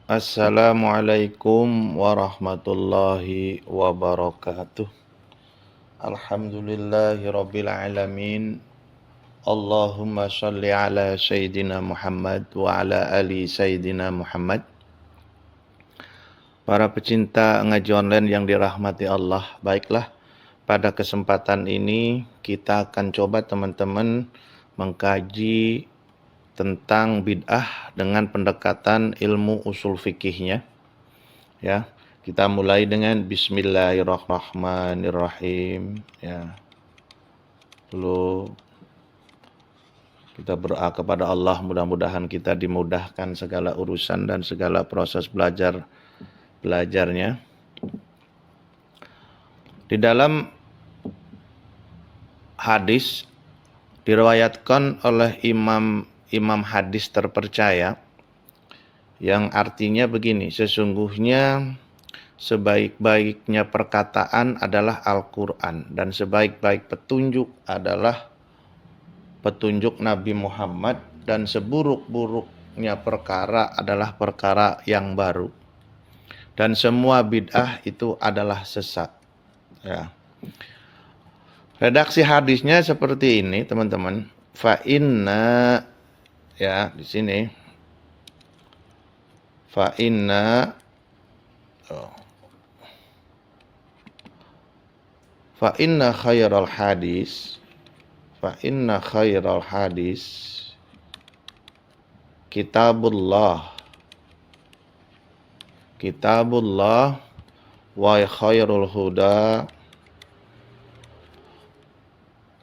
Assalamualaikum warahmatullahi wabarakatuh. Alhamdulillahirabbil alamin. Allahumma shalli ala sayyidina Muhammad wa ala ali sayyidina Muhammad. Para pecinta ngaji online yang dirahmati Allah, baiklah pada kesempatan ini kita akan coba teman-teman mengkaji tentang bid'ah dengan pendekatan ilmu usul fikihnya. Ya, kita mulai dengan Bismillahirrahmanirrahim. Ya, lalu kita berdoa kepada Allah, mudah-mudahan kita dimudahkan segala urusan dan segala proses belajarnya. Di dalam hadis diriwayatkan oleh imam hadis terpercaya yang artinya begini, sesungguhnya sebaik-baiknya perkataan adalah Al-Quran dan sebaik-baik petunjuk adalah petunjuk Nabi Muhammad dan seburuk-buruknya perkara adalah perkara yang baru dan semua bid'ah itu adalah sesat. Ya. Redaksi hadisnya seperti ini, teman-teman. Fa inna, ya di sini. Fa inna khairal hadis kitabullah wa khairul huda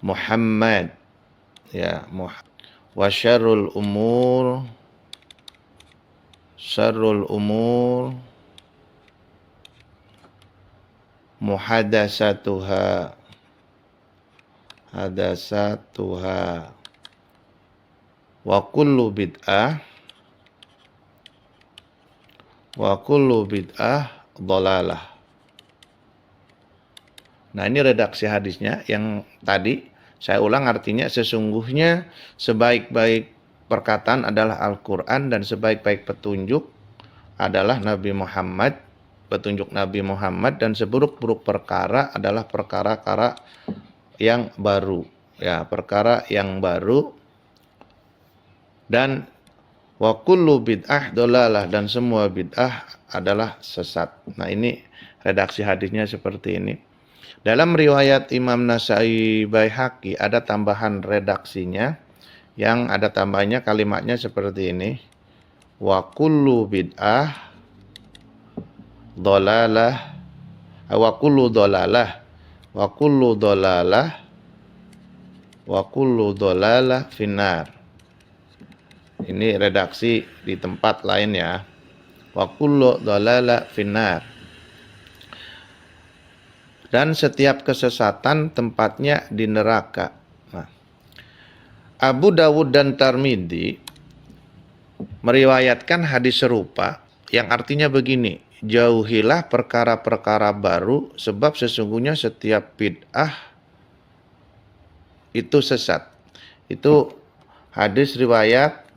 Muhammad, ya, wa syarrul umur muhadatsatuha wa kullu bid'ah dhalalah. Nah, ini redaksi hadisnya yang tadi saya ulang, artinya sesungguhnya sebaik-baik perkataan adalah Al-Quran dan sebaik-baik petunjuk adalah Nabi Muhammad, petunjuk Nabi Muhammad, dan seburuk-buruk perkara adalah perkara-perkara yang baru, ya, perkara yang baru, dan wa kullu bid'ah dhalalah, dan semua bid'ah adalah sesat. Nah, ini redaksi hadisnya seperti ini. Dalam riwayat Imam Nasai Baihaqi ada tambahan redaksinya yang ada tambahnya kalimatnya seperti ini. Wa kullu bid'ah dhalalah wa kullu dhalalah finnar. Ini redaksi di tempat lain, ya. Wa kullu dhalalah finnar. Dan setiap kesesatan tempatnya di neraka. Nah, Abu Dawud dan Tirmidzi meriwayatkan hadis serupa yang artinya begini, jauhilah perkara-perkara baru sebab sesungguhnya setiap bid'ah itu sesat. Itu hadis riwayat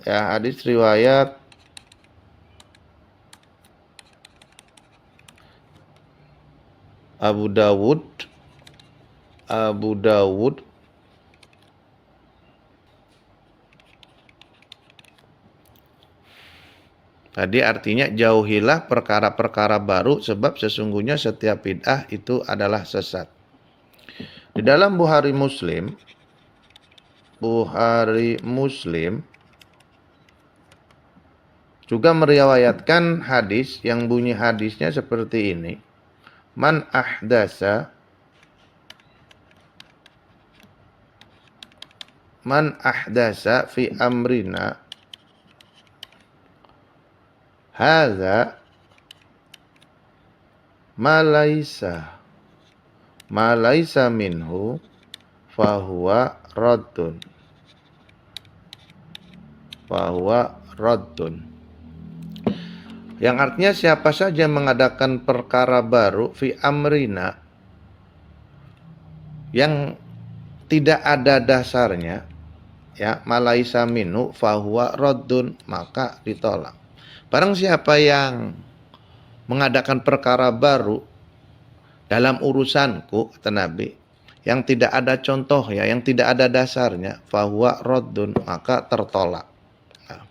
Abu Dawud. Tadi artinya jauhilah perkara-perkara baru sebab sesungguhnya setiap bid'ah itu adalah sesat. Di dalam Bukhari Muslim juga meriwayatkan hadis yang bunyi hadisnya seperti ini. Man ahdasa fi amrina hadza ma laisa minhu fahuwa raddun. Yang artinya siapa saja mengadakan perkara baru fi amrina yang tidak ada dasarnya, ya, malaisa minhu fahuwa raddun, maka ditolak. Barang siapa yang mengadakan perkara baru dalam urusanku, kata Nabi, yang tidak ada contoh ya, yang tidak ada dasarnya, fahuwa raddun, maka tertolak. Nah,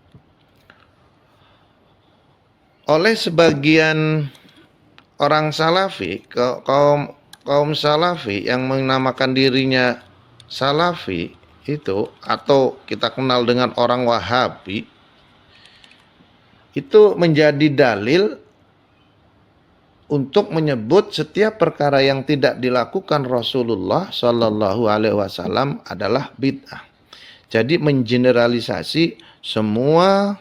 oleh sebagian orang salafi, kaum salafi yang menamakan dirinya salafi itu, atau kita kenal dengan orang Wahabi, itu menjadi dalil untuk menyebut setiap perkara yang tidak dilakukan Rasulullah Shallallahu Alaihi Wasallam adalah bid'ah. Jadi mengeneralisasi semua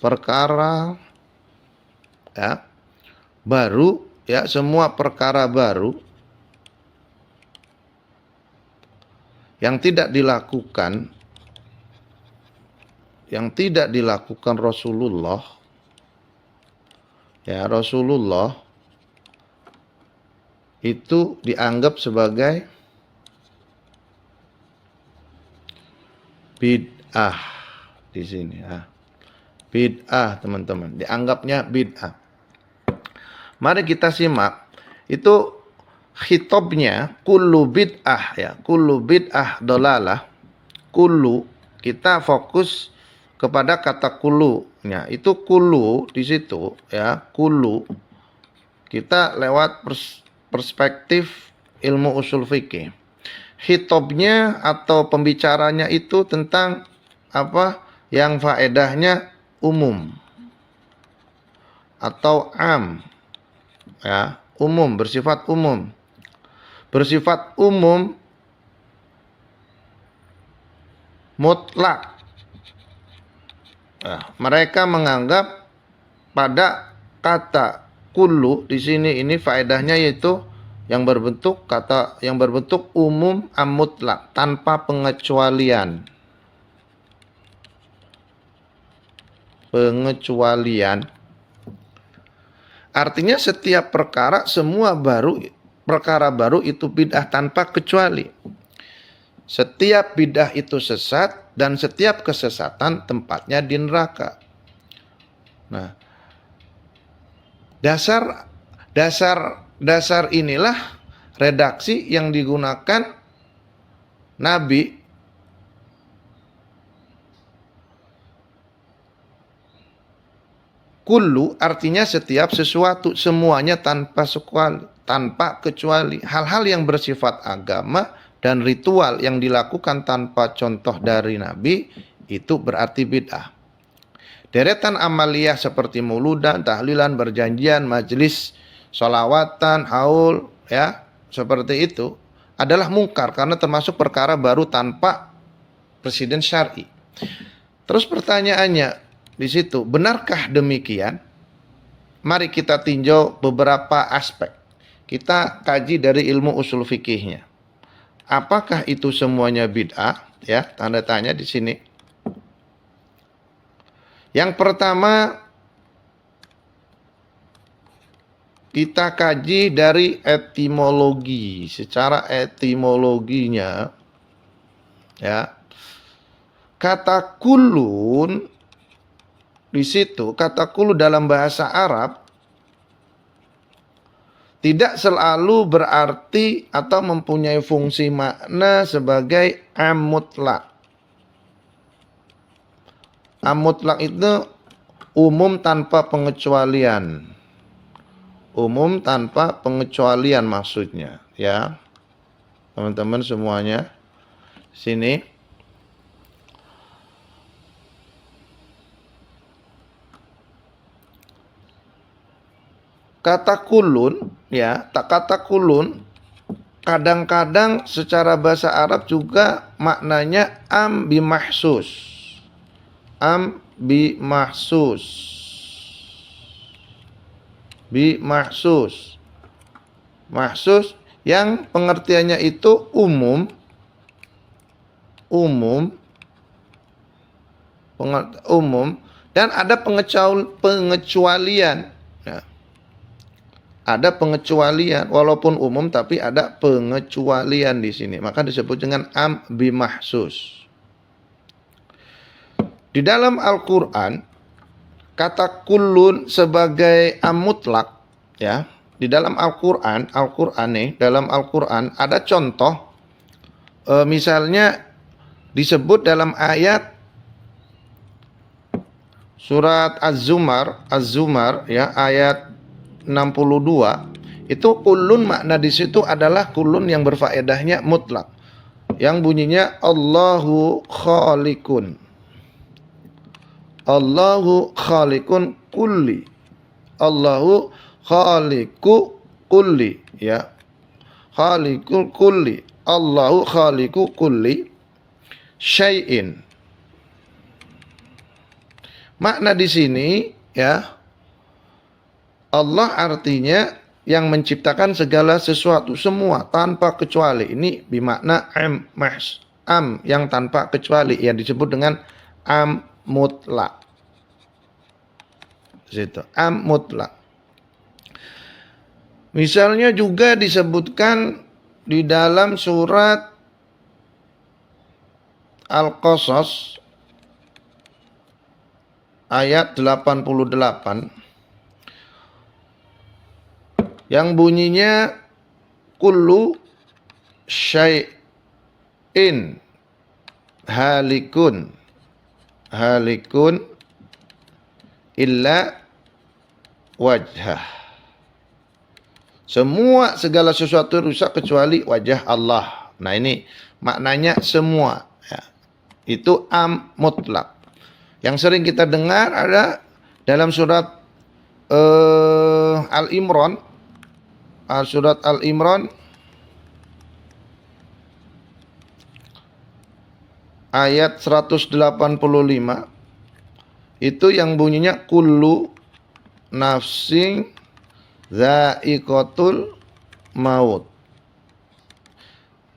perkara ya baru, ya semua perkara baru yang tidak dilakukan Rasulullah, ya Rasulullah itu dianggap sebagai bid'ah di sini ya. Bid'ah, teman-teman, dianggapnya bid'ah. Mari kita simak itu khitabnya kullu bid'ah ya, kullu bid'ah dolalah. Kullu, kita fokus kepada kata kullu. Ya, itu kullu di situ ya, kullu. Kita lewat perspektif ilmu usul fikih. Khitabnya atau pembicaranya itu tentang apa yang faedahnya umum atau am. Ya, umum, bersifat umum. Bersifat umum mutlak. Nah, mereka menganggap pada kata kullu di sini ini faedahnya yaitu yang berbentuk umum am mutlak, tanpa pengecualian. Pengecualian artinya setiap perkara, perkara baru itu bid'ah tanpa kecuali. Setiap bid'ah itu sesat dan setiap kesesatan tempatnya di neraka. Nah, dasar inilah redaksi yang digunakan Nabi kullu artinya setiap sesuatu, semuanya tanpa kecuali. Hal-hal yang bersifat agama dan ritual yang dilakukan tanpa contoh dari Nabi itu berarti bid'ah. Deretan amaliyah seperti mauludan, tahlilan, berjanjian, majelis, sholawatan, haul, ya seperti itu adalah mungkar karena termasuk perkara baru tanpa presiden syar'i. Terus pertanyaannya di situ, benarkah demikian? Mari kita tinjau beberapa aspek. Kita kaji dari ilmu usul fikihnya. Apakah itu semuanya bid'ah? Ya, tanda tanya di sini. Yang pertama, kita kaji dari etimologi. Secara etimologinya, ya, kata kulun di situ, kata kullu dalam bahasa Arab tidak selalu berarti atau mempunyai fungsi makna sebagai am mutlak. Am mutlak itu umum tanpa pengecualian. Umum tanpa pengecualian maksudnya, ya. Teman-teman semuanya. Sini. Kata kulun, ya, kata kulun kadang-kadang secara bahasa Arab juga maknanya am bimahsus. Am bimahsus. Bimahsus. Mahsus yang pengertiannya itu umum. Umum dan ada pengecualian. Ya. Ada pengecualian, walaupun umum tapi ada pengecualian di sini. Maka disebut dengan am bimahsus. Di dalam Al-Quran kata kullun sebagai am mutlak, ya. Di dalam Al-Qur'an dalam Al-Qur'an ada contoh misalnya disebut dalam ayat surat Az-Zumar ya, ayat 62, itu kullun makna di situ adalah kullun yang berfaedahnya mutlak, yang bunyinya Allahu khaliqun. Allahu khaliqun kulli. Allahu khaliqu kulli, ya. Khaliqul kulli. Allahu khaliqu kulli syai'in. Makna di sini, ya, Allah artinya yang menciptakan segala sesuatu, semua tanpa kecuali. Ini bermakna am yang tanpa kecuali, yang disebut dengan am mutlak. Situ, am mutlak. Misalnya juga disebutkan di dalam surat Al-Qasas ayat 88 yang bunyinya kullu syai'in halikun illa wajhah. Semua segala sesuatu rusak kecuali wajah Allah. Nah, ini maknanya semua, ya. Itu am mutlak. Yang sering kita dengar ada dalam surat Al-Imran. Surat Al-Imran ayat 185 itu yang bunyinya kullu nafsin dha'iqatul maut.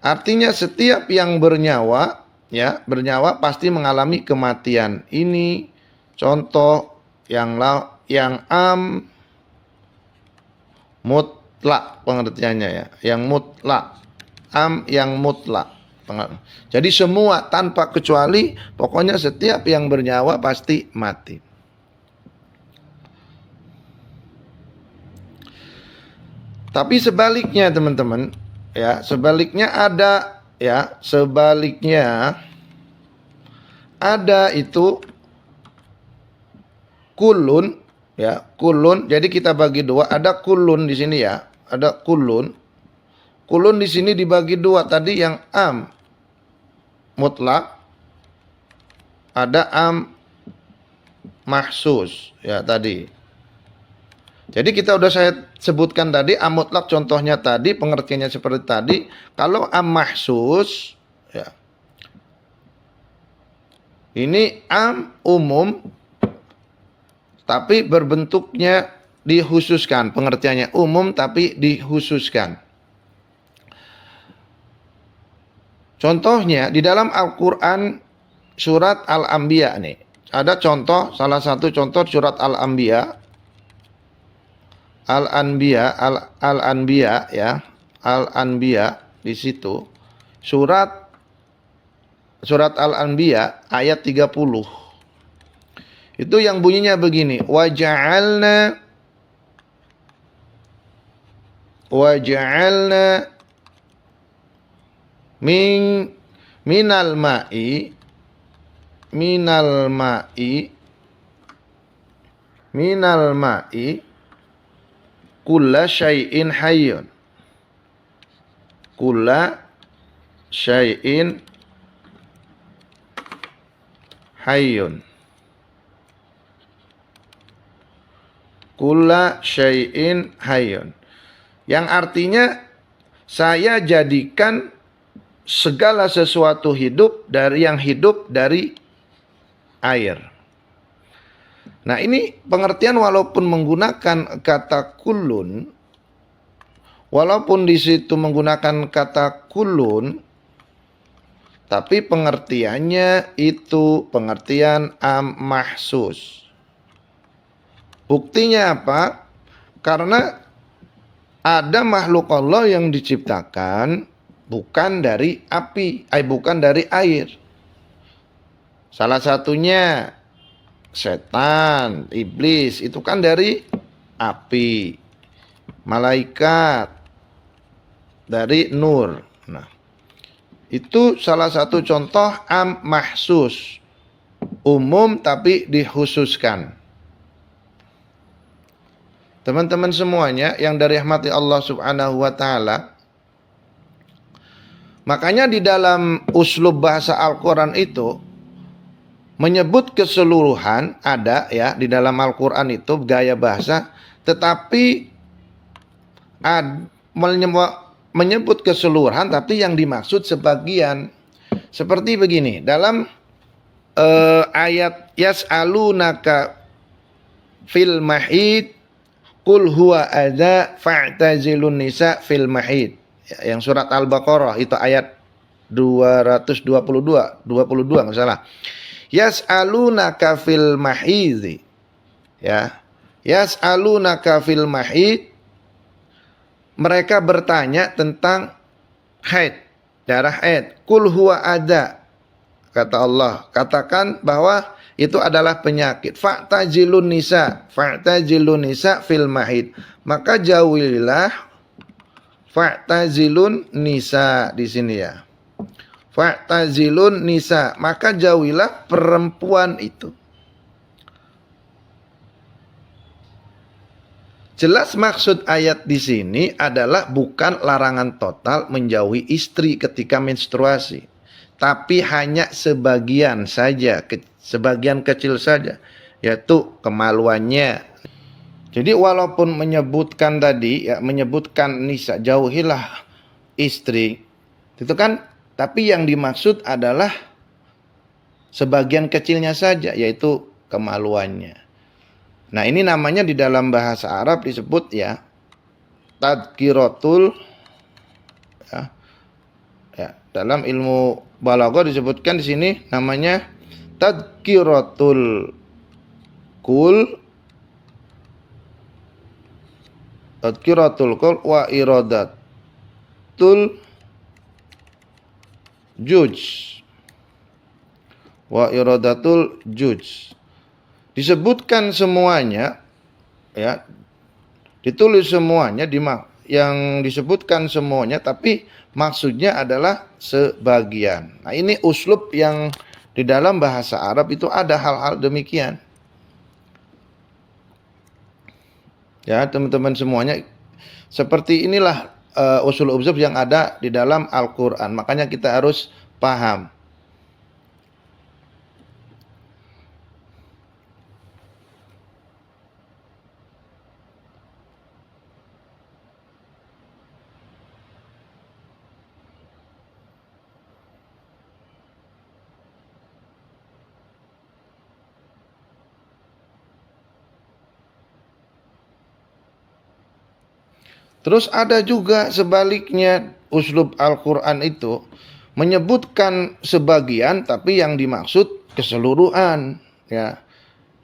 Artinya setiap yang bernyawa, ya, bernyawa pasti mengalami kematian. Ini contoh yang am mutlak pengertiannya, ya, yang mutlak, am yang mutlak. Jadi semua tanpa kecuali, pokoknya setiap yang bernyawa pasti mati. Tapi sebaliknya teman-teman, ya, sebaliknya ada, ya, sebaliknya ada itu kulun, ya, kulun. Jadi kita bagi dua, ada kulun di sini, ya, ada kulun. Kulun di sini dibagi dua, tadi yang am mutlak, ada am mahsus, ya, tadi. Jadi kita udah saya sebutkan tadi am mutlak contohnya tadi, pengertiannya seperti tadi. Kalau am mahsus, ya, ini am umum tapi berbentuknya dikhususkan, pengertiannya umum tapi dikhususkan. Contohnya di dalam Al-Qur'an surat Al-Anbiya nih. Ada contoh, salah satu contoh surat Al-Anbiya. Al-Anbiya, ya. Al-Anbiya di situ. Surat Al-Anbiya ayat 30. Itu yang bunyinya begini, waja'alna minal ma'i kulla syai'in hayyun. Kulla syai'in hayyun. Kulla syai'in hayyun. Yang artinya saya jadikan segala sesuatu hidup dari yang hidup dari air. Nah, ini pengertian walaupun menggunakan kata kulun, walaupun di situ menggunakan kata kulun, tapi pengertiannya itu pengertian am mahsus. Buktinya apa? Karena ada makhluk Allah yang diciptakan bukan dari api, bukan dari air. Salah satunya setan, iblis itu kan dari api, malaikat dari nur. Nah, itu salah satu contoh am mahsus, umum tapi dikhususkan. Teman-teman semuanya yang dari rahmati Allah Subhanahu wa taala, makanya di dalam uslub bahasa Al-Qur'an itu menyebut keseluruhan ada ya di dalam Al-Qur'an itu gaya bahasa, tetapi menyebut keseluruhan tapi yang dimaksud sebagian. Seperti begini, dalam ayat yas'alunaka fil mahid qul huwa adza fa'tazilun nisa fil mahid. Yang surat Al-Baqarah itu ayat 222 enggak salah. Yas'alunaka fil mahid. Ya. Yas'alunaka fil mahid, mereka bertanya tentang haid, darah haid. Qul huwa adza, kata Allah, katakan bahwa itu adalah penyakit. Fa'tazilun nisa fil mahid, maka jauhilah. Fa'tazilun nisa di sini ya. Fa'tazilun nisa, maka jauhilah perempuan itu. Jelas maksud ayat di sini adalah bukan larangan total menjauhi istri ketika menstruasi, tapi hanya sebagian saja, sebagian kecil saja, yaitu kemaluannya. Jadi walaupun menyebutkan tadi ya, menyebutkan nisa, jauhilah istri, itu kan, tapi yang dimaksud adalah sebagian kecilnya saja, yaitu kemaluannya. Nah, ini namanya di dalam bahasa Arab disebut ya tadkiratul ya, dalam ilmu balaghah disebutkan di sini namanya tadkiratul kul wa iradatul juj. Disebutkan semuanya ya, ditulis semuanya yang disebutkan semuanya, tapi maksudnya adalah sebagian. Nah, ini uslub yang di dalam bahasa Arab itu ada hal-hal demikian. Ya, teman-teman semuanya, seperti inilah usul-usul yang ada di dalam Al-Qur'an. Makanya kita harus paham. Terus ada juga sebaliknya, uslub Al-Qur'an itu menyebutkan sebagian tapi yang dimaksud keseluruhan ya.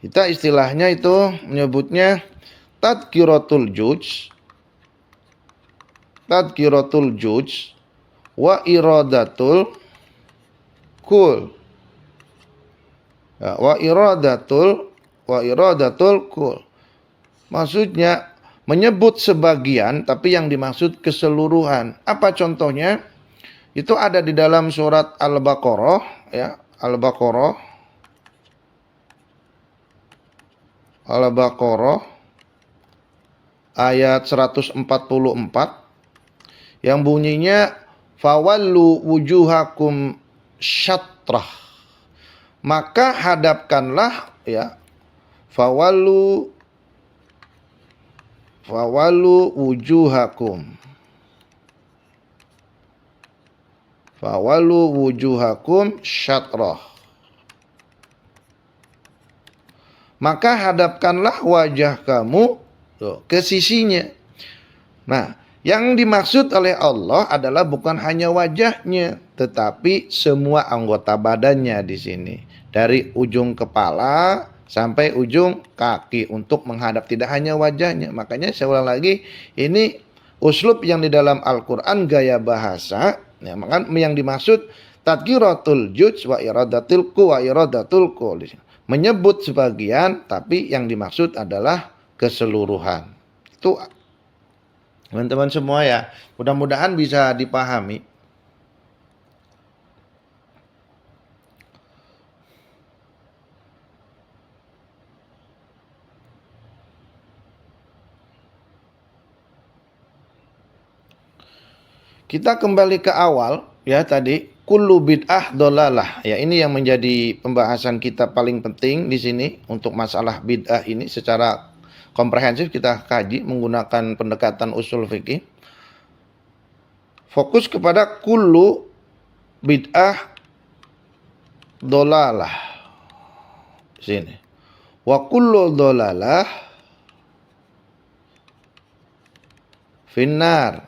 Kita istilahnya itu menyebutnya tadkiratul juj wa iradatul kul. Ya, wa iradatul kul. Maksudnya menyebut sebagian tapi yang dimaksud keseluruhan. Apa contohnya? Itu ada di dalam surat Al-Baqarah ya, Al-Baqarah ayat 144 yang bunyinya fawallu wujuhakum syatrah. Maka hadapkanlah ya, fawallu wujuhakum syatrah. Maka hadapkanlah wajah kamu ke sisinya. Nah, yang dimaksud oleh Allah adalah bukan hanya wajahnya, tetapi semua anggota badannya di sini. Dari ujung kepala sampai ujung kaki untuk menghadap, tidak hanya wajahnya. Makanya saya ulang lagi, ini uslub yang di dalam Al-Qur'an, gaya bahasa ya, maka yang dimaksud tadkiratul juj wa iradatul ku. menyebut sebagian, tapi yang dimaksud adalah keseluruhan. Itu teman-teman semua ya, mudah-mudahan bisa dipahami. Kita kembali ke awal ya tadi, kullu bid'ah dolalah. Ya, ini yang menjadi pembahasan kita paling penting di sini untuk masalah bid'ah ini secara komprehensif kita kaji menggunakan pendekatan usul fikih. Fokus kepada kullu bid'ah dolalah. Sini. Wa kullu dolalah finnar.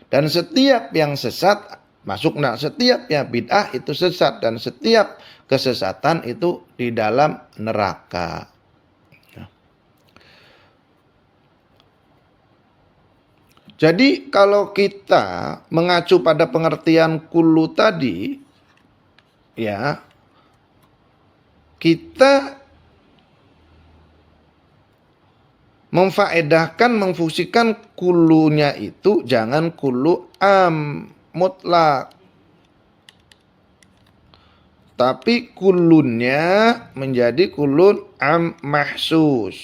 Dan setiap yang sesat masuk setiap yang bid'ah itu sesat dan setiap kesesatan itu di dalam neraka. Jadi kalau kita mengacu pada pengertian kullu tadi, ya, kita memfaedahkan, memfungsikan kulunya itu jangan kulu mutlak. Tapi kulunnya menjadi kulun mahsus.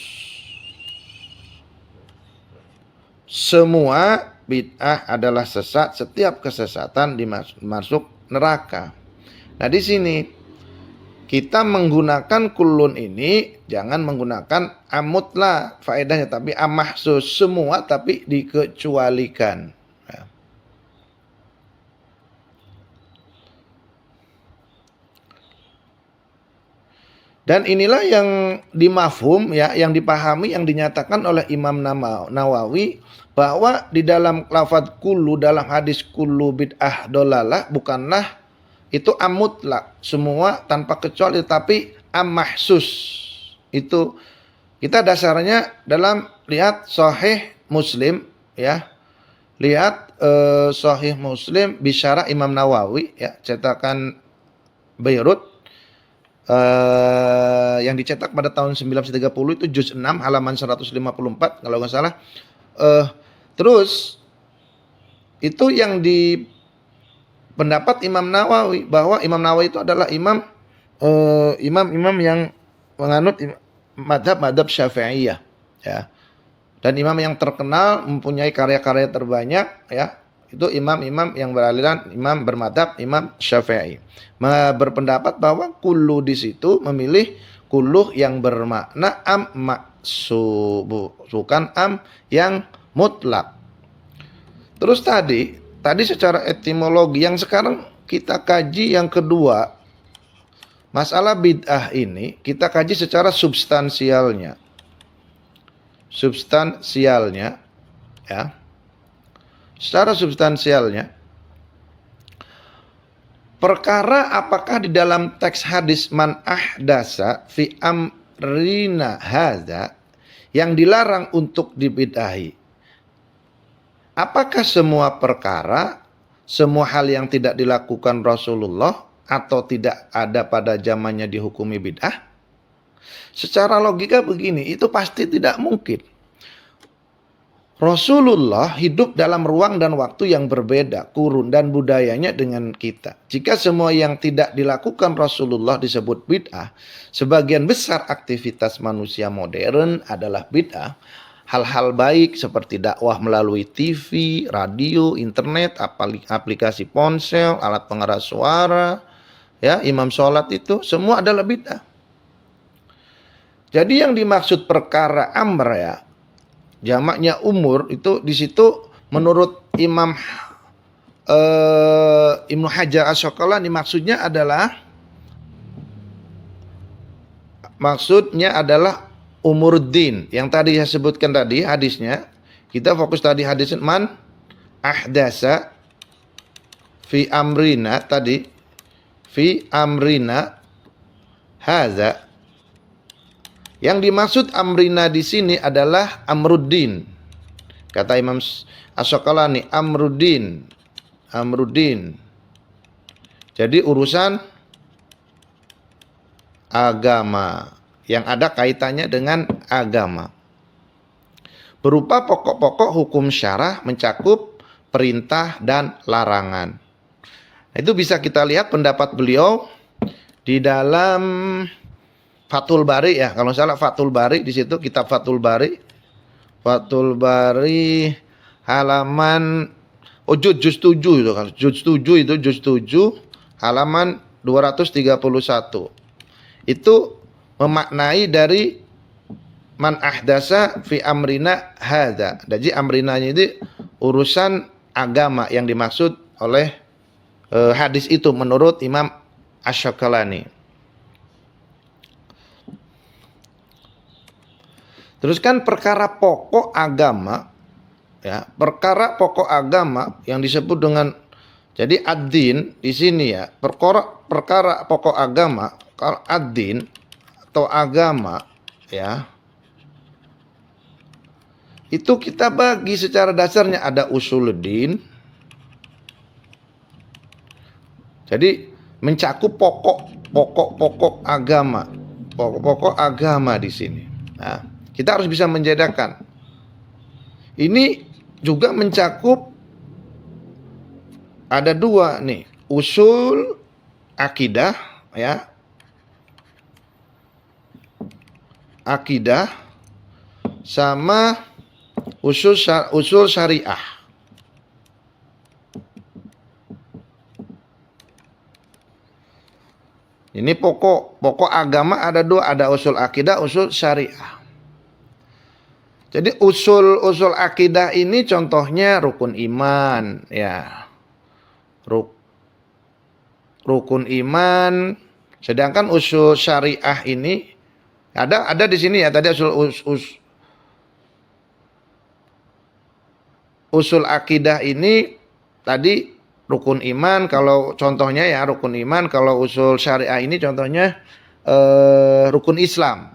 Semua bid'ah adalah sesat, setiap kesesatan masuk neraka. Nah, di sini kita menggunakan kulun ini jangan menggunakan amutlah faedahnya, tapi mahsus, semua tapi dikecualikan. Dan inilah yang dimafhum ya, yang dipahami, yang dinyatakan oleh Imam Nawawi bahwa di dalam lafadz kullu, dalam hadis kullu bid'ah dolalah bukanlah itu mutlak, semua tanpa kecuali, tapi mahsus. Itu kita dasarnya dalam lihat Sahih Muslim ya. Lihat Sahih Muslim bisyarah Imam Nawawi ya, cetakan Beirut yang dicetak pada tahun 1930, itu juz 6 halaman 154 kalau nggak salah. Terus itu yang di pendapat Imam Nawawi, bahwa Imam Nawawi itu adalah imam yang menganut madhab Syafi'iyah ya. Dan imam yang terkenal, mempunyai karya-karya terbanyak ya. Itu imam-imam yang beraliran imam bermadhab Imam Syafi'i. Berpendapat bahwa kullu di situ memilih kullu yang bermakna bukan yang mutlak. Terus tadi secara etimologi yang sekarang kita kaji yang kedua, masalah bid'ah ini kita kaji secara substansialnya. Substansialnya ya. Secara substansialnya, perkara apakah di dalam teks hadis man ahdasa fi amrina hadza yang dilarang untuk dibid'ahi. Apakah semua perkara, semua hal yang tidak dilakukan Rasulullah atau tidak ada pada zamannya dihukumi bid'ah? Secara logika begini, itu pasti tidak mungkin. Rasulullah hidup dalam ruang dan waktu yang berbeda, kurun dan budayanya dengan kita. Jika semua yang tidak dilakukan Rasulullah disebut bid'ah, sebagian besar aktivitas manusia modern adalah bid'ah. Hal-hal baik seperti dakwah melalui TV, radio, internet, aplikasi ponsel, alat pengeras suara, ya, imam sholat, itu semua adalah bid'ah. Jadi yang dimaksud perkara amr ya, jamaknya umur, itu di situ menurut Imam Ibnu Hajar Asy-Syaqqalani maksudnya adalah umuruddin. Yang tadi saya sebutkan tadi hadisnya, kita fokus tadi hadis man ahdasa fi amrina tadi, fi amrina hadza. Yang dimaksud amrina di sini adalah amruddin. Kata Imam Asy-Syaqqalani, amruddin. Jadi urusan agama, yang ada kaitannya dengan agama. Berupa pokok-pokok hukum syarah mencakup perintah dan larangan. Itu bisa kita lihat pendapat beliau di dalam Fathul Bari ya. Kalau salah Fathul Bari, di situ kitab Fathul Bari. Fathul Bari halaman juz 7 itu kan. Juz 7 itu juz 7 halaman 231. Itu memaknai dari man ahdasa fi amrina hadza. Jadi amrinanya itu urusan agama yang dimaksud oleh hadis itu menurut Imam Asy-Syakalani. Terus kan perkara pokok agama ya, perkara pokok agama yang disebut dengan jadi ad-din di sini ya, perkara pokok agama, kalau ad-din atau agama ya, itu kita bagi secara dasarnya ada usuluddin. Jadi mencakup pokok agama. Pokok agama di sini. Nah, kita harus bisa membedakan. Ini juga mencakup ada dua nih, usul akidah ya. Akidah sama usul syariah. Ini pokok agama ada dua, ada usul akidah, usul syariah. Jadi usul akidah ini contohnya rukun iman ya. Rukun iman, sedangkan usul syariah ini ada di sini ya, tadi usul akidah ini tadi rukun iman, kalau contohnya ya rukun iman, kalau usul syariah ini contohnya rukun Islam.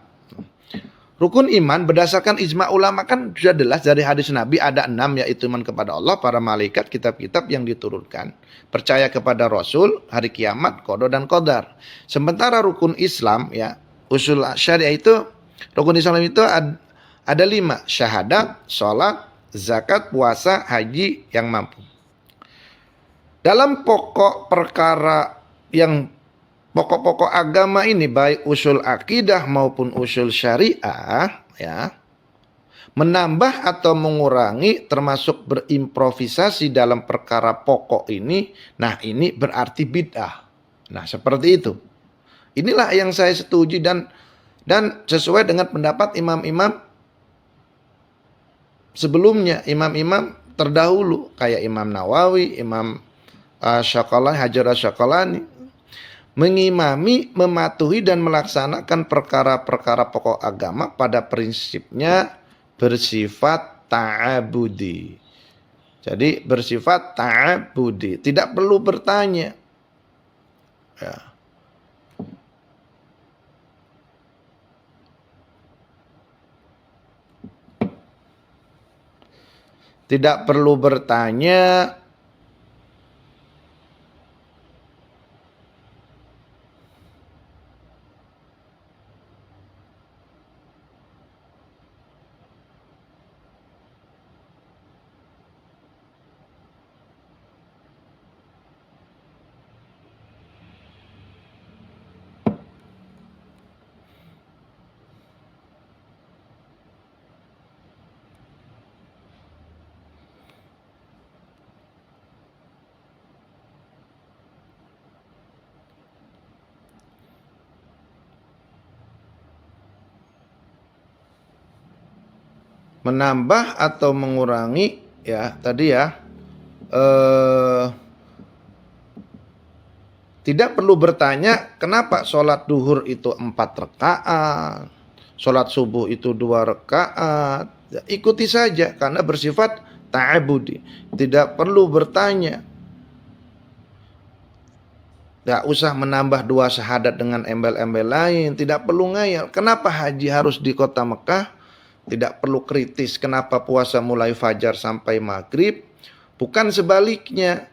Rukun iman berdasarkan ijma ulama kan sudah jelas dari hadis Nabi ada 6, yaitu iman kepada Allah, para malaikat, kitab-kitab yang diturunkan, percaya kepada Rasul, hari kiamat, qada dan qadar. Sementara rukun Islam ya, usul syariah itu, rukun Islam itu ada 5, syahadat, sholat, zakat, puasa, haji yang mampu. Dalam pokok perkara yang pokok-pokok agama ini, baik usul akidah maupun usul syariah ya, menambah atau mengurangi termasuk berimprovisasi dalam perkara pokok ini, nah ini berarti bid'ah. Nah seperti itu. Inilah yang saya setuju dan sesuai dengan pendapat imam-imam sebelumnya, imam-imam terdahulu kayak Imam Nawawi, Imam Syakalani, Hajar Asy-Syakalani, mengimami, mematuhi dan melaksanakan perkara-perkara pokok agama pada prinsipnya bersifat ta'abudi. Jadi bersifat ta'abudi, tidak perlu bertanya. Ya. Tidak perlu bertanya. Menambah atau mengurangi ya tadi ya, tidak perlu bertanya kenapa sholat duhur itu 4 rakaat, sholat subuh itu 2 rakaat, ya, ikuti saja karena bersifat ta'abudi, tidak perlu bertanya. Tidak usah menambah 2 syahadat dengan embel-embel lain, tidak perlu ngayal kenapa haji harus di kota Mekah. Tidak perlu kritis kenapa puasa mulai fajar sampai maghrib, bukan sebaliknya.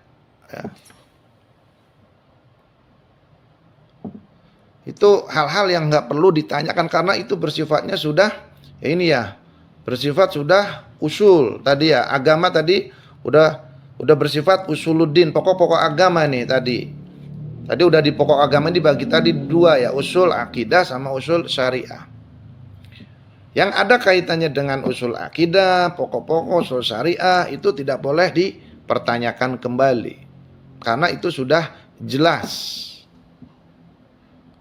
Itu hal-hal yang nggak perlu ditanyakan karena itu bersifatnya sudah ya ini ya, bersifat sudah usul tadi ya. Agama tadi udah bersifat usuluddin, pokok-pokok agama nih tadi. Tadi udah di pokok agama dibagi tadi dua ya, usul akidah sama usul syariah. Yang ada kaitannya dengan usul akidah, pokok-pokok usul syariah itu tidak boleh dipertanyakan kembali. Karena itu sudah jelas.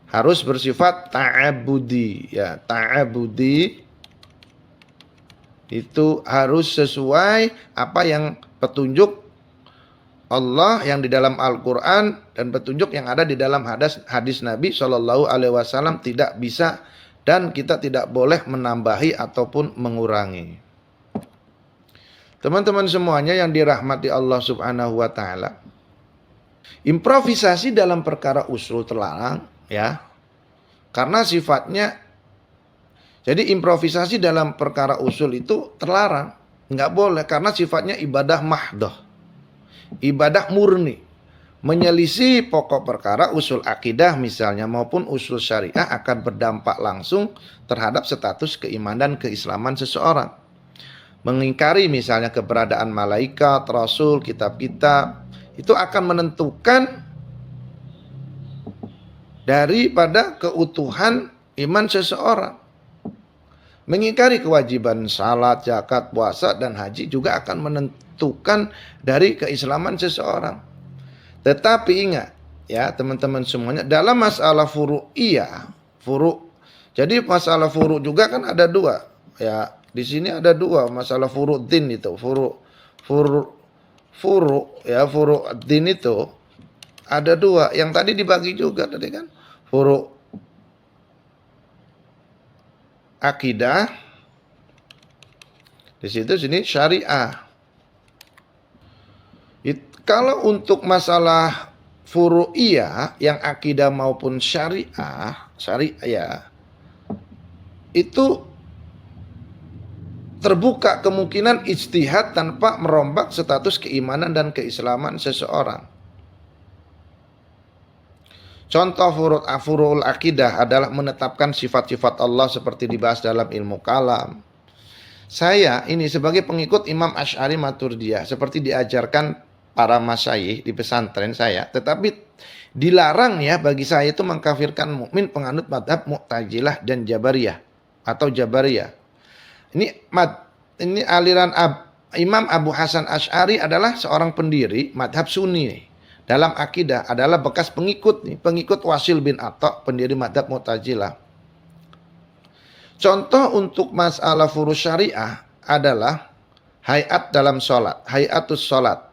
Harus bersifat ta'abudi ya, ta'abudi itu harus sesuai apa yang petunjuk Allah yang di dalam Al-Quran dan petunjuk yang ada di dalam hadis Nabi Shallallahu Alaihi Wasallam, tidak bisa dan kita tidak boleh menambahi ataupun mengurangi. Teman-teman semuanya yang dirahmati Allah Subhanahu Wa Taala, improvisasi dalam perkara usul terlarang ya, karena sifatnya, jadi improvisasi dalam perkara usul itu terlarang, nggak boleh karena sifatnya ibadah mahdoh, ibadah murni, menyelisih pokok perkara usul akidah misalnya maupun usul syariah akan berdampak langsung terhadap status keimanan dan keislaman seseorang. Mengingkari misalnya keberadaan malaikat, rasul, kitab-kitab, itu akan menentukan daripada keutuhan iman seseorang. Mengingkari kewajiban salat, zakat, puasa, dan haji juga akan menentukan dari keislaman seseorang. Tetapi ingat ya teman-teman semuanya, dalam masalah furu'iyah, jadi masalah furu' juga kan ada dua ya. Di sini ada dua masalah furu'din itu, furu' ya, furu'din itu ada dua. Yang tadi dibagi juga tadi kan, furu' akidah, di situ sini syariah. Kalau untuk masalah furu'iyah yang akidah maupun syariah itu terbuka kemungkinan ijtihad tanpa merombak status keimanan dan keislaman seseorang. Contoh furu'ul akidah adalah menetapkan sifat-sifat Allah seperti dibahas dalam ilmu kalam. Saya ini sebagai pengikut Imam Asy'ari Maturidiyah seperti diajarkan para masyayikh di pesantren saya, tetapi dilarang ya bagi saya itu mengkafirkan mukmin penganut madhab Mu'tazilah dan Jabariyah atau Jabariyah. Ini aliran Imam Abu Hasan Asy'ari adalah seorang pendiri madhab Sunni dalam akidah, adalah bekas pengikut Wasil bin Atha, pendiri madhab Mu'tazilah. Contoh untuk masalah furu' syariah adalah hayat dalam sholat, hayatus sholat.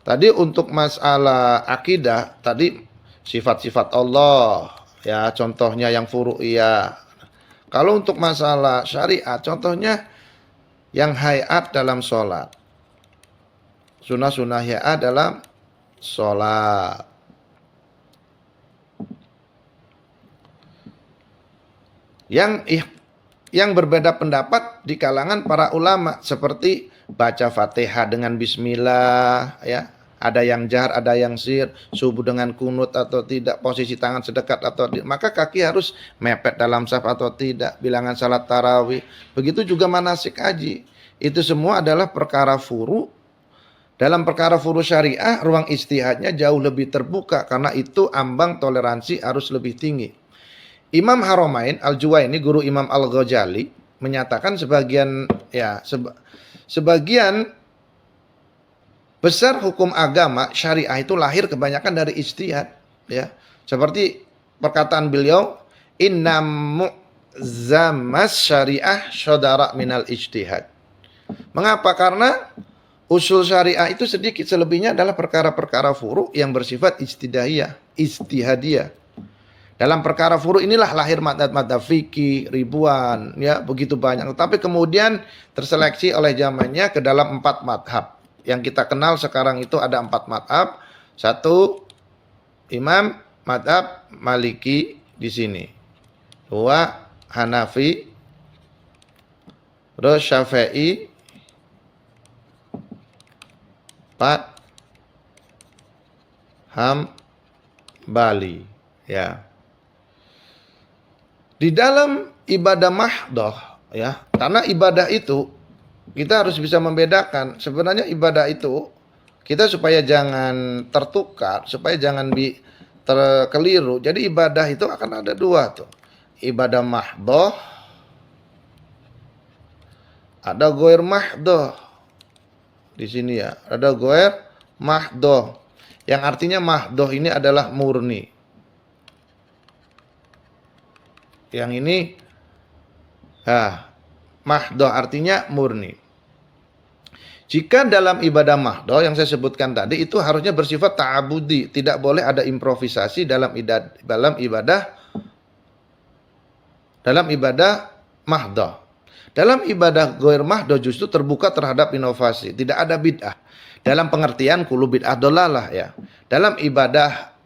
Tadi untuk masalah akidah, tadi sifat-sifat Allah, ya contohnya yang furu'iyah. Kalau untuk masalah syariat, contohnya yang hayat dalam sholat. Sunnah-sunnah hayat dalam sholat. Yang berbeda pendapat di kalangan para ulama seperti baca Fatihah dengan bismillah ya. Ada yang jahar, ada yang sir, subuh dengan kunut atau tidak, posisi tangan sedekat atau tidak, maka kaki harus mepet dalam saf atau tidak, bilangan salat tarawih, begitu juga manasik haji. Itu semua adalah perkara furu'. Dalam perkara furu' syariah, ruang ijtihadnya jauh lebih terbuka karena itu ambang toleransi harus lebih tinggi. Imam Haramain Al-Juwaini, guru Imam Al-Ghazali, menyatakan sebagian besar hukum agama syariah itu lahir kebanyakan dari ijtihad ya. Seperti perkataan beliau, inna mu'zamas syariah syadara minal ijtihad. Mengapa? Karena usul syariah itu sedikit, selebihnya adalah perkara-perkara furu' yang bersifat ijtihadiyah. Dalam perkara furu' inilah lahir madhab-madhab fikih ribuan ya, begitu banyak. Tapi kemudian terseleksi oleh zamannya ke dalam 4 madhab. Yang kita kenal sekarang itu ada 4 madhab. 1 Imam madhab Maliki di sini. 2 Hanafi. Terus Syafi'i. 4 Hambali. Bali, ya. Di dalam ibadah mahdoh, ya, karena ibadah itu kita harus bisa membedakan. Sebenarnya ibadah itu kita supaya jangan tertukar, supaya jangan terkeliru. Jadi ibadah itu akan ada dua tuh. Ibadah mahdoh, ada goir mahdoh. Di sini ya, ada goir mahdoh. Yang artinya mahdoh ini adalah murni. Yang ini mahdoh artinya murni. Jika dalam ibadah mahdoh yang saya sebutkan tadi itu harusnya bersifat ta'abudi, tidak boleh ada improvisasi dalam ibadah mahdoh. Dalam ibadah goir mahdoh justru terbuka terhadap inovasi, tidak ada bid'ah. Dalam pengertian kullu bid'ah dolalah ya. Dalam ibadah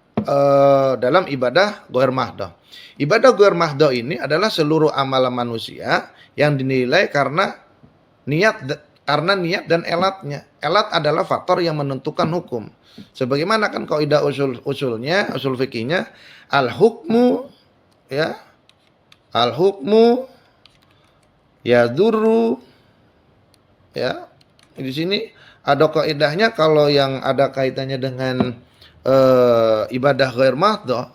goir mahdoh. Ibadah goir mahdoh ini adalah seluruh amalan manusia yang dinilai karena niat dan elatnya. Elat adalah faktor yang menentukan hukum. Sebagaimana kan kaidah usul fikihnya al-hukmu ya. Al-hukmu yadurru ya. Di sini ada kaidahnya kalau yang ada kaitannya dengan ibadah ghair mahdoh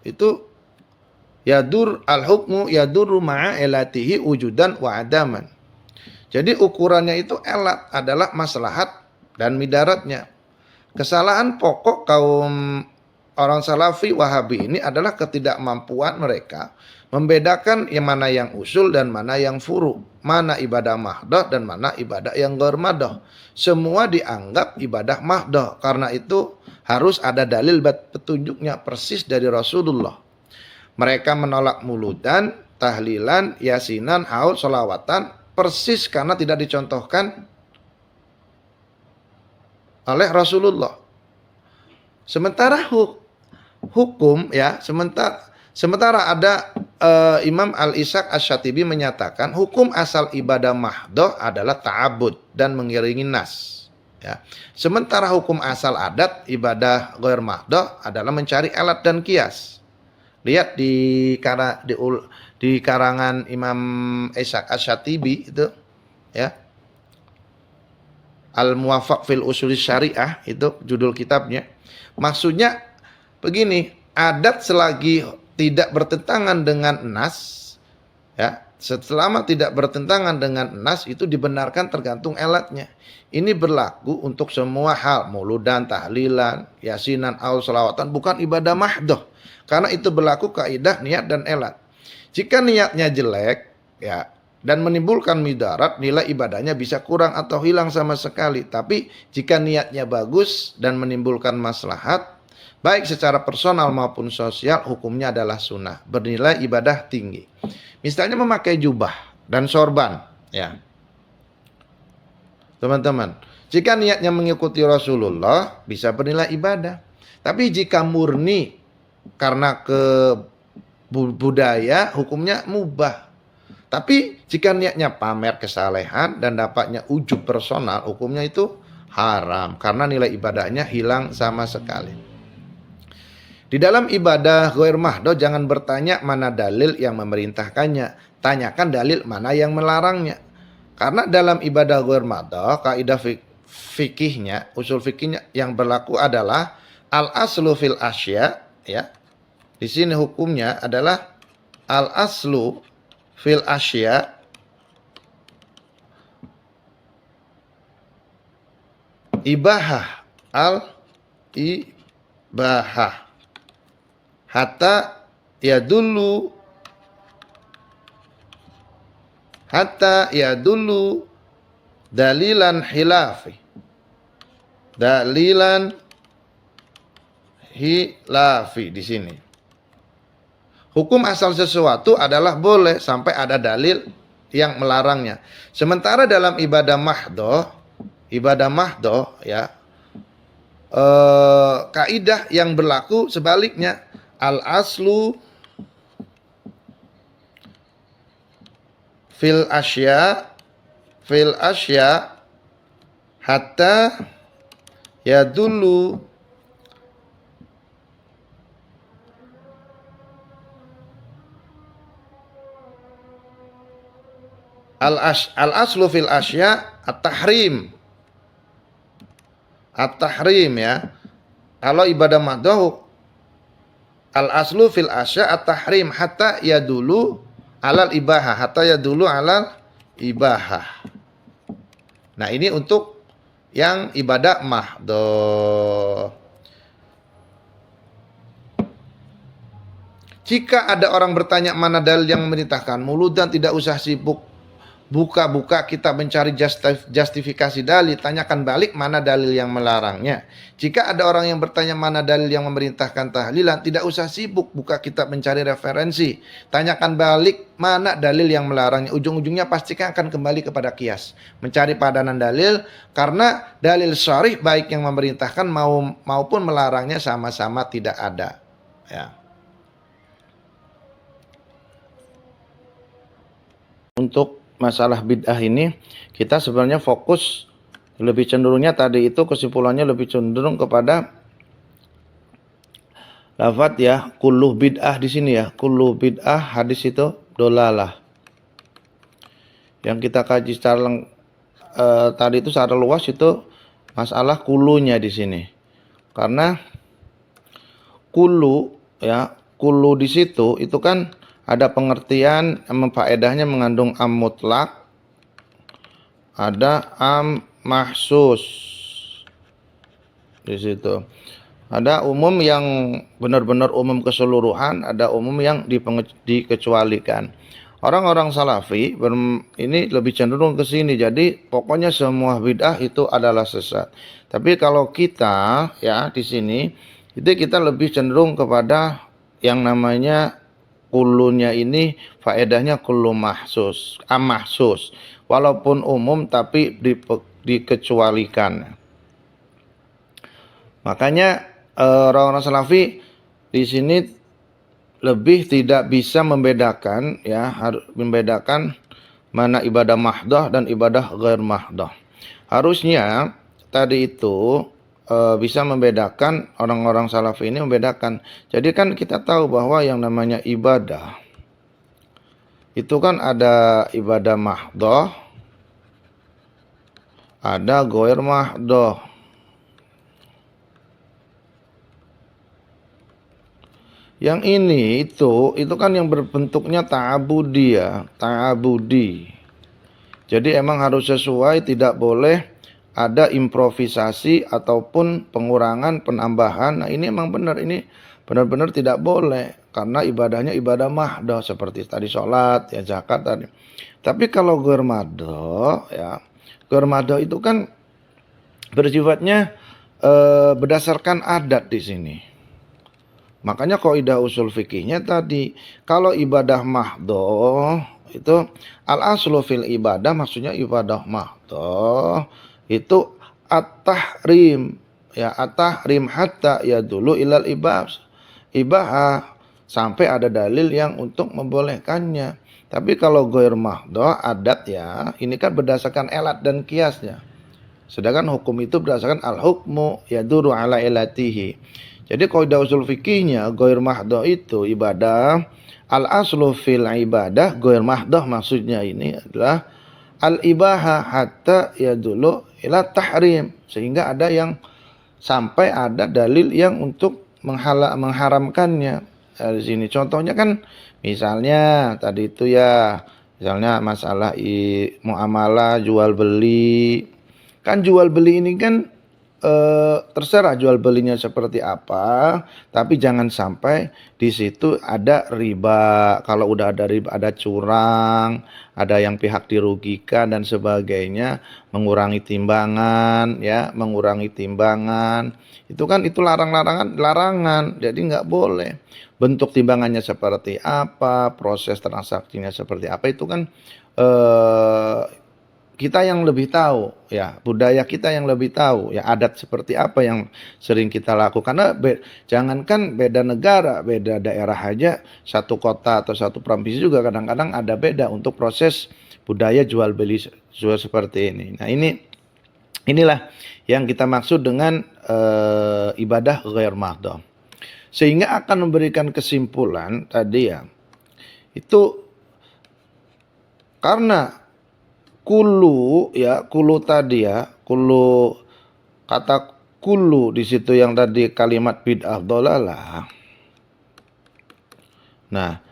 itu al-hukmu yadurru ma'a elatihi wujudan wa adaman. Jadi ukurannya itu elat adalah maslahat dan midaratnya. Kesalahan pokok kaum orang Salafi Wahabi ini adalah ketidakmampuan mereka membedakan yang mana yang usul dan mana yang furu, mana ibadah mahdoh dan mana ibadah yang ghair mahdoh. Semua dianggap ibadah mahdoh, karena itu harus ada dalil petunjuknya persis dari Rasulullah. Mereka menolak muludan, tahlilan, yasinan, haul, sholawatan persis karena tidak dicontohkan oleh Rasulullah. Sementara hukum ya, sementara ada Imam Al-Ishaq Asy-Syatibi menyatakan hukum asal ibadah mahdoh adalah ta'abud dan mengiringi nas. Ya. Sementara hukum asal adat ibadah ghair mahdoh adalah mencari alat dan kias. Lihat di karangan Imam Ishaq Asy-Syatibi itu ya. Al-Muwafaq fil Ushul Syariah itu judul kitabnya. Maksudnya begini, adat selagi tidak bertentangan dengan nas ya, selama tidak bertentangan dengan nas itu dibenarkan tergantung alatnya. Ini berlaku untuk semua hal, muludan, tahlilan, yasinan, aul, salawatan, bukan ibadah mahdoh. Karena itu berlaku kaidah niat dan elat. Jika niatnya jelek ya dan menimbulkan midarat, nilai ibadahnya bisa kurang atau hilang sama sekali. Tapi jika niatnya bagus dan menimbulkan maslahat, baik secara personal maupun sosial, hukumnya adalah sunnah, bernilai ibadah tinggi. Misalnya memakai jubah dan sorban ya. Teman-teman, jika niatnya mengikuti Rasulullah, bisa bernilai ibadah. Tapi jika murni karena budaya, hukumnya mubah. Tapi jika niatnya pamer kesalehan dan dapatnya ujub personal, hukumnya itu haram karena nilai ibadahnya hilang sama sekali. Di dalam ibadah ghair mahdoh jangan bertanya mana dalil yang memerintahkannya, tanyakan dalil mana yang melarangnya. Karena dalam ibadah ghair mahdoh kaidah fikihnya, usul fikihnya yang berlaku adalah al-aslu fil asya ya. Di sini hukumnya adalah al-aslu fil asya ibahah al-ibahah hatta yadullu dalilan hilafi di sini. Hukum asal sesuatu adalah boleh sampai ada dalil yang melarangnya. Sementara dalam ibadah mahdoh ya, kaidah yang berlaku sebaliknya. Al-aslu fil asya hatta yadullu Al-aslu fil asya at-tahrim. At-tahrim ya. Kalau ibadah mahdoh, al-aslu fil asya at-tahrim hatta yadulu alal ibahah. Hatta yadulu alal ibahah. Nah ini untuk yang ibadah mahdoh. Jika ada orang bertanya mana dalil yang memerintahkan muludan, tidak usah sibuk buka-buka kita mencari justifikasi dalil, tanyakan balik mana dalil yang melarangnya. Jika ada orang yang bertanya mana dalil yang memerintahkan tahlilan, tidak usah sibuk buka kitab mencari referensi, tanyakan balik mana dalil yang melarangnya. Ujung-ujungnya pastikan akan kembali kepada kias, mencari padanan dalil, karena dalil syarih baik yang memerintahkan maupun melarangnya sama-sama tidak ada ya. Untuk masalah bid'ah ini kita sebenarnya fokus lebih cenderungnya tadi itu kesimpulannya lebih cenderung kepada lafadz ya, kullu bid'ah di sini ya. Kullu bid'ah hadis itu dolalah. Yang kita kaji secara tadi itu secara luas itu masalah kulunya di sini. Karena kulu ya, kulu di situ itu kan ada pengertian faedahnya mengandung am mutlak, ada am mahsus di situ. Ada umum yang benar-benar umum keseluruhan, ada umum yang dikecualikan. Orang-orang salafi ini lebih cenderung ke sini. Jadi pokoknya semua bid'ah itu adalah sesat. Tapi kalau kita ya di sini itu kita lebih cenderung kepada yang namanya kulunya ini faedahnya kullu mahsus, am mahsus. Walaupun umum tapi dikecualikan. Makanya orang-orang salafi di sini lebih tidak bisa membedakan ya, harus membedakan mana ibadah mahdoh dan ibadah ghair mahdoh. Harusnya tadi itu bisa membedakan, orang-orang salafi ini membedakan. Jadi kan kita tahu bahwa yang namanya ibadah itu kan ada ibadah mahdoh, ada ghair mahdoh. Yang ini itu kan yang berbentuknya ta'abudi ya, ta'abudi. Jadi emang harus sesuai, tidak boleh ada improvisasi ataupun pengurangan, penambahan. Nah ini emang benar, ini benar-benar tidak boleh. Karena ibadahnya ibadah mahdoh seperti tadi sholat, ya zakat tadi. Tapi kalau ghair mahdoh ya, ghair mahdoh itu kan bersifatnya berdasarkan adat di sini. Makanya kaidah usul fikihnya tadi, kalau ibadah mahdoh itu al-aslu fil ibadah, maksudnya ibadah mahdoh itu at-tahrim ya, at-tahrim hatta ya dulu ilal ibahah, sampai ada dalil yang untuk membolehkannya. Tapi kalau ghair mahdoh adat ya, ini kan berdasarkan elat dan kiasnya. Sedangkan hukum itu berdasarkan al-hukmu yaduru ala ilatihi. Jadi kaidah usul fikihnya ghair mahdoh itu ibadah, al-aslu fil ibadah ghair mahdoh maksudnya ini adalah al-ibaha hatta yadulu ila tahrim, sehingga ada yang sampai ada dalil yang untuk mengharamkannya. Di sini contohnya kan misalnya tadi itu ya, misalnya masalah muamalah jual beli. Kan jual beli ini kan terserah jual belinya seperti apa, tapi jangan sampai di situ ada riba. Kalau udah ada riba, ada curang, ada yang pihak dirugikan dan sebagainya, mengurangi timbangan ya, mengurangi timbangan. Itu kan itu larangan, jadi nggak boleh. Bentuk timbangannya seperti apa, proses transaksinya seperti apa, itu kan kita yang lebih tahu ya, budaya kita yang lebih tahu ya, adat seperti apa yang sering kita lakukan. Karena jangankan beda negara, beda daerah aja, satu kota atau satu provinsi juga kadang-kadang ada beda untuk proses budaya jual beli seperti ini. Nah inilah yang kita maksud dengan ibadah ghair mahdoh, sehingga akan memberikan kesimpulan tadi ya, itu karena Kulu ya, kulu tadi ya, kulu kata kulu di situ yang tadi kalimat bid'ah dolalah. Nah,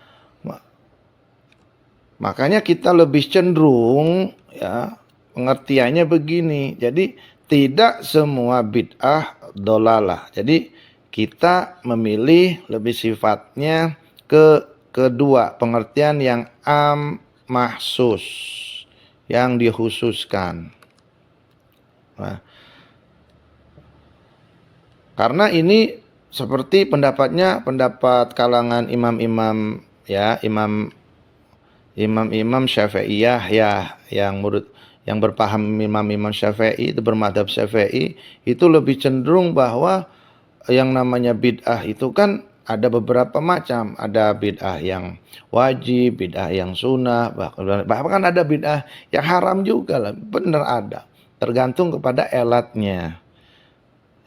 makanya kita lebih cenderung ya pengertiannya begini. Jadi tidak semua bid'ah dolalah. Jadi kita memilih lebih sifatnya ke kedua pengertian yang mahsus, yang dikhususkan. Nah, karena ini seperti pendapat kalangan imam-imam ya, imam-imam Syafi'iyah ya, yang berpaham imam-imam Syafi'i itu bermadhab Syafi'i itu lebih cenderung bahwa yang namanya bid'ah itu kan ada beberapa macam, ada bid'ah yang wajib, bid'ah yang sunnah, bahkan ada bid'ah yang haram juga lah, benar ada, tergantung kepada elatnya.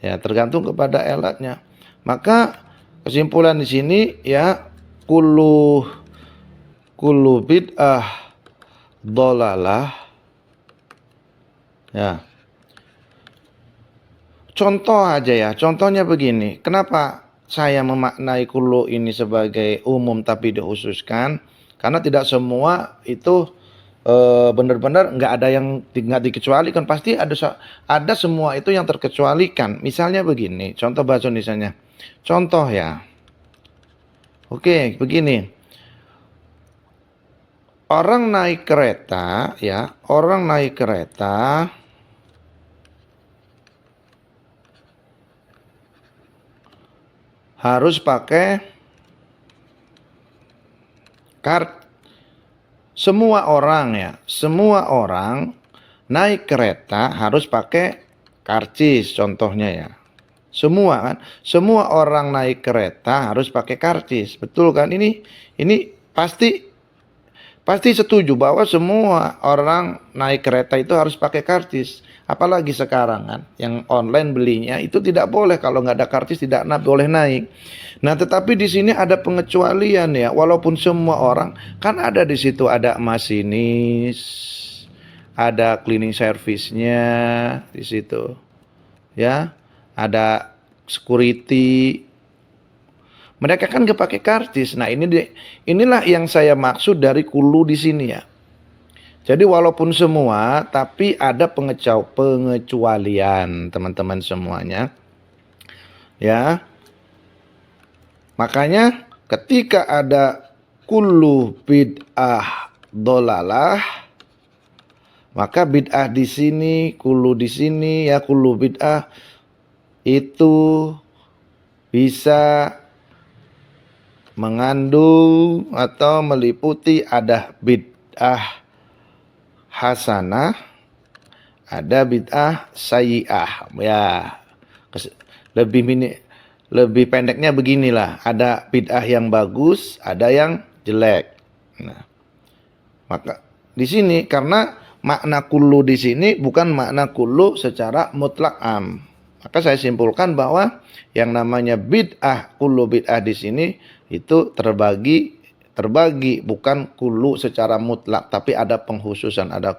Ya, tergantung kepada elatnya. Maka kesimpulan di sini ya kullu bid'ah dolalah. Ya. Contoh aja ya, contohnya begini. Kenapa saya memaknai kullu ini sebagai umum tapi dikhususkan? Karena tidak semua itu benar-benar nggak ada yang nggak dikecualikan. Pasti ada semua itu yang terkecualikan. Misalnya begini, contoh bahasa Indonesianya. Contoh ya. Oke, begini. Orang naik kereta ya, orang naik kereta harus pakai semua orang naik kereta harus pakai karcis contohnya ya. Semua orang naik kereta harus pakai karcis. Betul kan? Ini pasti setuju bahwa semua orang naik kereta itu harus pakai karcis. Apalagi sekarang kan, yang online belinya itu tidak boleh, kalau nggak ada karcis tidak boleh naik. Nah, tetapi di sini ada pengecualian ya. Walaupun semua orang kan ada di situ, ada masinis, ada cleaning service-nya di situ, ya, ada security. Mereka kan gak pakai karcis. Nah, inilah yang saya maksud dari kulu di sini ya. Jadi walaupun semua, tapi ada pengecualian teman-teman semuanya. Ya. Makanya ketika ada kullu bid'ah dolalah, maka bid'ah di sini, kullu di sini ya, kullu bid'ah itu bisa mengandung atau meliputi ada bid'ah hasanah, ada bid'ah sayyi'ah. Ya, lebih pendeknya beginilah, ada bid'ah yang bagus, ada yang jelek. Nah, maka di sini karena makna kullu di sini bukan makna kullu secara mutlak am. Maka saya simpulkan bahwa yang namanya bid'ah, kullu bid'ah di sini itu terbagi bukan kullu secara mutlak, tapi ada pengkhususan, ada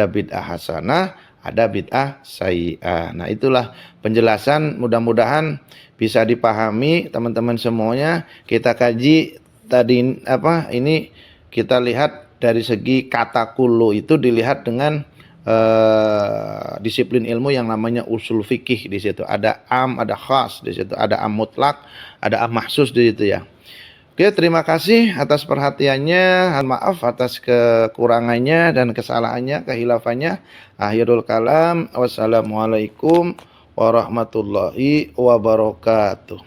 bid'ah hasanah, ada bid'ah sayyi'ah. Nah, itulah penjelasan, mudah-mudahan bisa dipahami teman-teman semuanya. Kita kaji tadi ini kita lihat dari segi kata kullu itu dilihat dengan disiplin ilmu yang namanya usul fikih. Di situ ada am, ada khas, di situ ada am mutlak, ada am mahsus di situ ya. Oke, terima kasih atas perhatiannya. Maaf atas kekurangannya dan kesalahannya, kehilafannya. Akhirul kalam. Wassalamualaikum warahmatullahi wabarakatuh.